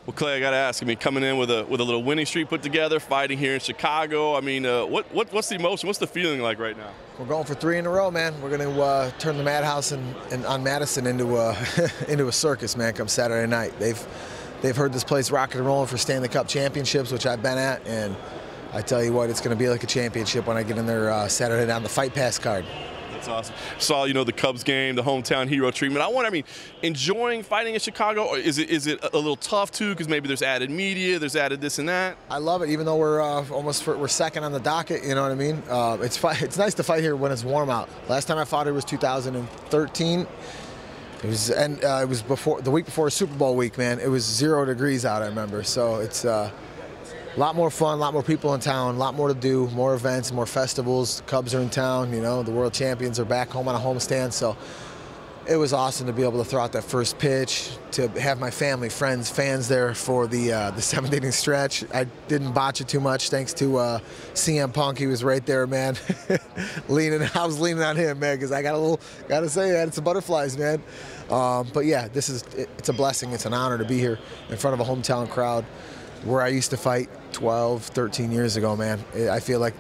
Well, Clay, I got to ask. I mean, coming in with a little winning streak put together, fighting here in Chicago. I mean, what's the emotion? What's the feeling like right now? We're going for 3 in a row, man. We're going to turn the Madhouse on Madison into a into a circus, man. Come Saturday night, they've heard this place rocking and rolling for Stanley Cup championships, which I've been at, and I tell you what, it's going to be like a championship when I get in there Saturday night on the Fight Pass card. That's awesome. Saw, the Cubs game, the hometown hero treatment. I mean, enjoying fighting in Chicago, or is it a little tough too? Because maybe there's added media, there's added this and that. I love it, even though we're second on the docket. You know what I mean? It's nice to fight here when it's warm out. Last time I fought here was 2013. It was before the week before Super Bowl week, man. It was 0 degrees out, I remember. So it's a lot more fun, a lot more people in town, a lot more to do, more events, more festivals. The Cubs are in town, the world champions are back home on a homestand. So it was awesome to be able to throw out that first pitch, to have my family, friends, fans there for the 7th inning stretch. I didn't botch it too much thanks to CM Punk. He was right there, man. I was leaning on him, man, because I gotta say, man, it's the butterflies, man. But yeah, it's a blessing. It's an honor to be here in front of a hometown crowd where I used to fight 12, 13 years ago, man. I feel like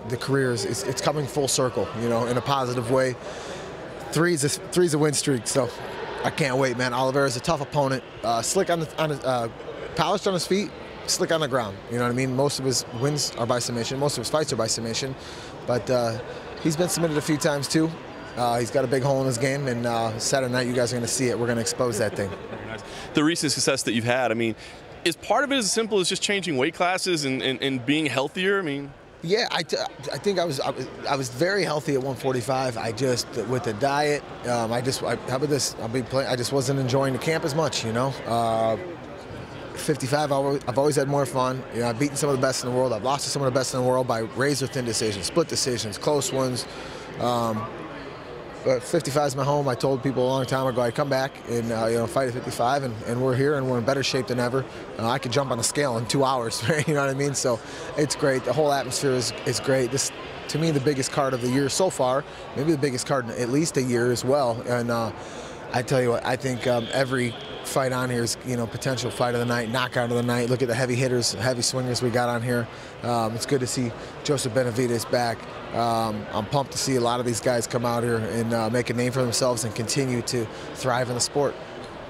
the career it's coming full circle, in a positive way. Three's a win streak, so I can't wait, man. Oliveira's a tough opponent, slick polished on his feet, slick on the ground. You know what I mean? Most of his wins are by submission. Most of his fights are by submission, but he's been submitted a few times too. He's got a big hole in his game, and Saturday night you guys are going to see it. We're going to expose that thing. The recent success that you've had, I mean, is part of it as simple as just changing weight classes and being healthier? I mean, yeah, I think I was very healthy at 145. I just, with the diet, how about this? I just wasn't enjoying the camp as much, 55, I've always had more fun. I've beaten some of the best in the world. I've lost to some of the best in the world by razor-thin decisions, split decisions, close ones. But 55 is my home. I told people a long time ago I'd come back and fight at 55, and we're here and we're in better shape than ever. I could jump on a scale in 2 hours, you know what I mean? So it's great. The whole atmosphere is great. This, to me, the biggest card of the year so far. Maybe the biggest card in at least a year as well. And I tell you what, I think every fight on here is potential fight of the night, knockout of the night. Look at the heavy hitters, heavy swingers we got on here. It's good to see Joseph Benavidez back. I'm pumped to see a lot of these guys come out here and make a name for themselves and continue to thrive in the sport.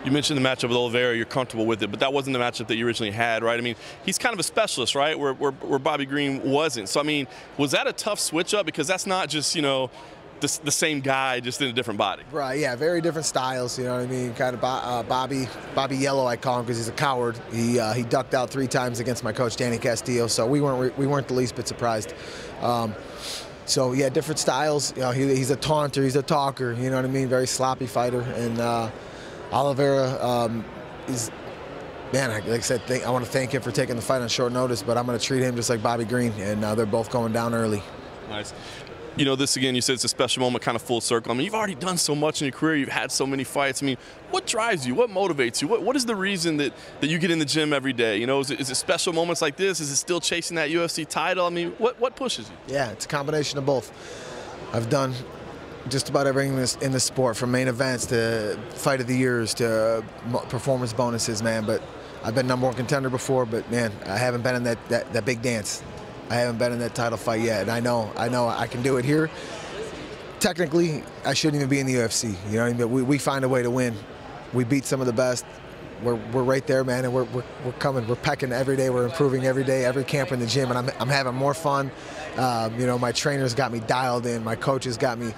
You mentioned the matchup with Oliveira, you're comfortable with it, but that wasn't the matchup that you originally had, right? I mean, he's kind of a specialist, right, where Bobby Green wasn't. So, I mean, was that a tough switch up? Because that's not just, the same guy, just in a different body. Right, yeah, very different styles, you know what I mean? Kind of Bobby Yellow, I call him, because he's a coward. He ducked out 3 times against my coach, Danny Castillo, so we weren't the least bit surprised. So, yeah, different styles. He's a taunter, he's a talker, you know what I mean? Very sloppy fighter. And Oliveira is, man, like I said, I want to thank him for taking the fight on short notice, but I'm going to treat him just like Bobby Green, and they're both going down early. Nice. This again, you said it's a special moment, kind of full circle. I mean, you've already done so much in your career. You've had so many fights. I mean, what drives you? What motivates you? What is the reason that you get in the gym every day? Is it special moments like this? Is it still chasing that UFC title? I mean, what pushes you? Yeah, it's a combination of both. I've done just about everything in this sport, from main events to fight of the years to performance bonuses, man. But I've been #1 contender before, but man, I haven't been in that big dance. I haven't been in that title fight yet, and I know I can do it here. Technically, I shouldn't even be in the UFC. You know what I mean? But we find a way to win. We beat some of the best. We're right there, man, and we're coming. We're pecking every day. We're improving every day, every camp in the gym, and I'm having more fun. My trainers got me dialed in. My coaches got me,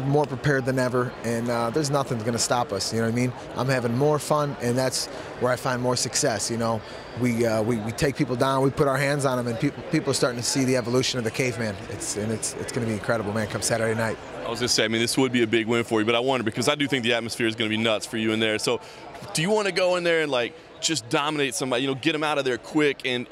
more prepared than ever. And there's nothing going to stop us. You know what I mean? I'm having more fun, and that's where I find more success. We take people down, we put our hands on them, and people are starting to see the evolution of the caveman. It's going to be incredible, man. Come Saturday night. I was just saying, I mean, this would be a big win for you, but I wonder, because I do think the atmosphere is going to be nuts for you in there. So, do you want to go in there and just dominate somebody, get them out of there quick and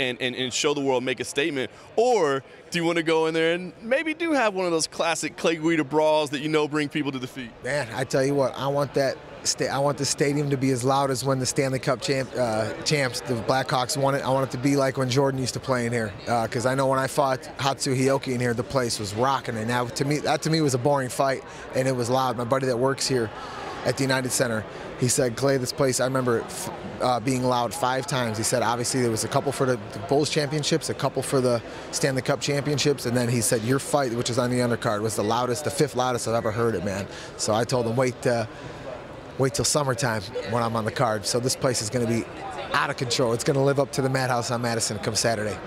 show the world, make a statement? Or do you want to go in there and maybe do have one of those classic Clay Guida brawls that bring people to the feet? Man, I tell you what, I want the stadium to be as loud as when the Stanley Cup champs, the Blackhawks, won it. I want it to be like when Jordan used to play in here, because I know when I fought Hatsu Hioki in here, the place was rocking. And that to me was a boring fight, and it was loud. My buddy that works here at the United Center, He said, Clay, this place, I remember it being loud 5 times. He said, obviously, there was a couple for the Bulls Championships, a couple for the Stanley Cup Championships, and then he said, your fight, which was on the undercard, was the loudest, the 5th loudest I've ever heard it, man. So I told him, wait till summertime when I'm on the card. So this place is going to be out of control. It's going to live up to the Madhouse on Madison come Saturday.